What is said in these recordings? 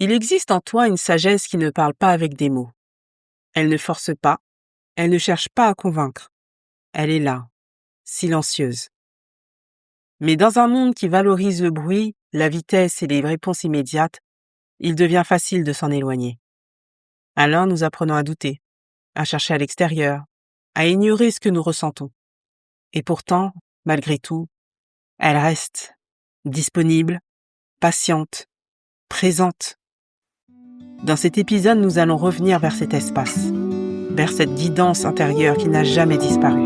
Il existe en toi une sagesse qui ne parle pas avec des mots. Elle ne force pas, elle ne cherche pas à convaincre. Elle est là, silencieuse. Mais dans un monde qui valorise le bruit, la vitesse et les réponses immédiates, il devient facile de s'en éloigner. Alors nous apprenons à douter, à chercher à l'extérieur, à ignorer ce que nous ressentons. Et pourtant, malgré tout, elle reste disponible, patiente, présente. Dans cet épisode, nous allons revenir vers cet espace, vers cette guidance intérieure qui n'a jamais disparu.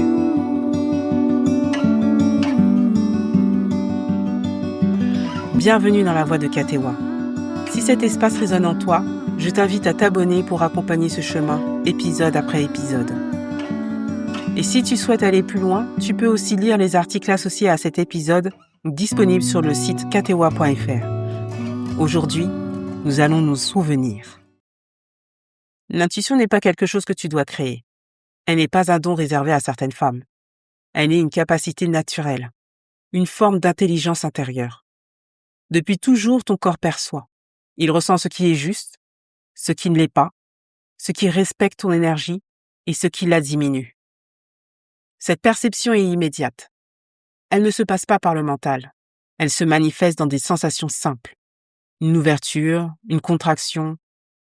Bienvenue dans la voix de Katewa. Si cet espace résonne en toi, je t'invite à t'abonner pour accompagner ce chemin, épisode après épisode. Et si tu souhaites aller plus loin, tu peux aussi lire les articles associés à cet épisode, disponibles sur le site katewa.fr. Aujourd'hui, nous allons nous souvenir. L'intuition n'est pas quelque chose que tu dois créer. Elle n'est pas un don réservé à certaines femmes. Elle est une capacité naturelle, une forme d'intelligence intérieure. Depuis toujours, ton corps perçoit. Il ressent ce qui est juste, ce qui ne l'est pas, ce qui respecte ton énergie et ce qui la diminue. Cette perception est immédiate. Elle ne se passe pas par le mental. Elle se manifeste dans des sensations simples. Une ouverture, une contraction,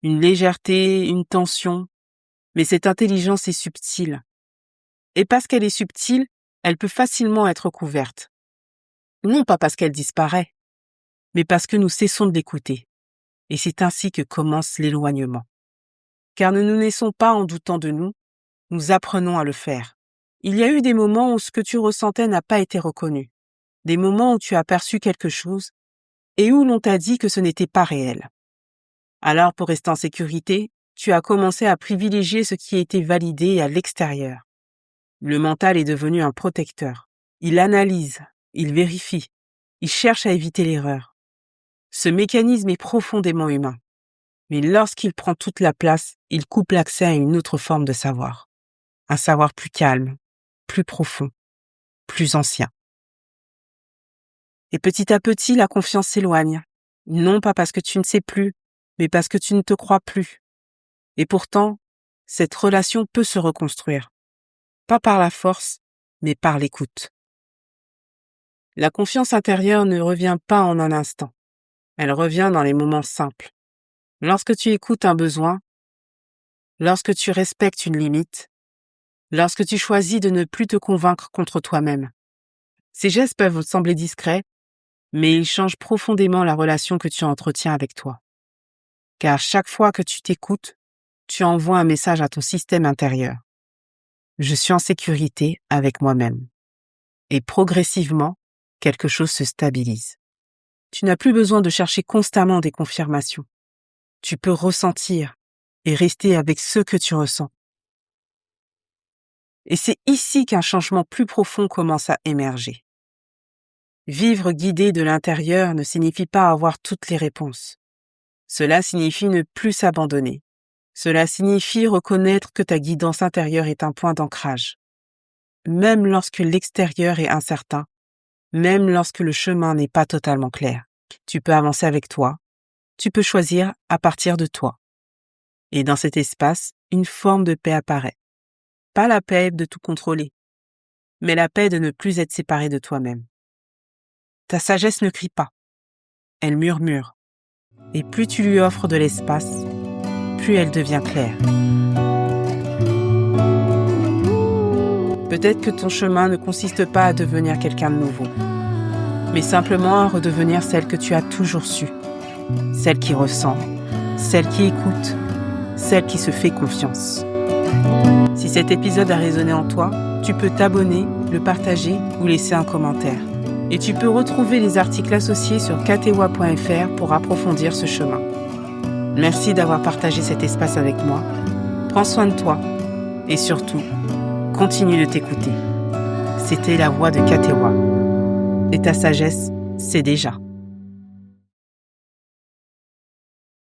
une légèreté, une tension. Mais cette intelligence est subtile. Et parce qu'elle est subtile, elle peut facilement être couverte. Non pas parce qu'elle disparaît, mais parce que nous cessons de l'écouter. Et c'est ainsi que commence l'éloignement. Car nous ne naissons pas en doutant de nous, nous apprenons à le faire. Il y a eu des moments où ce que tu ressentais n'a pas été reconnu. Des moments où tu as perçu quelque chose et où l'on t'a dit que ce n'était pas réel. Alors, pour rester en sécurité, tu as commencé à privilégier ce qui était validé à l'extérieur. Le mental est devenu un protecteur. Il analyse, il vérifie, il cherche à éviter l'erreur. Ce mécanisme est profondément humain. Mais lorsqu'il prend toute la place, il coupe l'accès à une autre forme de savoir. Un savoir plus calme, plus profond, plus ancien. Et petit à petit, la confiance s'éloigne. Non pas parce que tu ne sais plus, mais parce que tu ne te crois plus. Et pourtant, cette relation peut se reconstruire. Pas par la force, mais par l'écoute. La confiance intérieure ne revient pas en un instant. Elle revient dans les moments simples. Lorsque tu écoutes un besoin, lorsque tu respectes une limite, lorsque tu choisis de ne plus te convaincre contre toi-même. Ces gestes peuvent sembler discrets, mais ils changent profondément la relation que tu entretiens avec toi. Car chaque fois que tu t'écoutes, tu envoies un message à ton système intérieur. Je suis en sécurité avec moi-même. Et progressivement, quelque chose se stabilise. Tu n'as plus besoin de chercher constamment des confirmations. Tu peux ressentir et rester avec ce que tu ressens. Et c'est ici qu'un changement plus profond commence à émerger. Vivre guidé de l'intérieur ne signifie pas avoir toutes les réponses. Cela signifie ne plus s'abandonner. Cela signifie reconnaître que ta guidance intérieure est un point d'ancrage. Même lorsque l'extérieur est incertain, même lorsque le chemin n'est pas totalement clair, tu peux avancer avec toi, tu peux choisir à partir de toi. Et dans cet espace, une forme de paix apparaît. Pas la paix de tout contrôler, mais la paix de ne plus être séparé de toi-même. Ta sagesse ne crie pas, elle murmure. Et plus tu lui offres de l'espace, plus elle devient claire. Peut-être que ton chemin ne consiste pas à devenir quelqu'un de nouveau, mais simplement à redevenir celle que tu as toujours su, celle qui ressent, celle qui écoute, celle qui se fait confiance. Si cet épisode a résonné en toi, tu peux t'abonner, le partager ou laisser un commentaire. Et tu peux retrouver les articles associés sur katewa.fr pour approfondir ce chemin. Merci d'avoir partagé cet espace avec moi. Prends soin de toi et surtout, continue de t'écouter. C'était la voix de Katewa. Et ta sagesse, c'est déjà.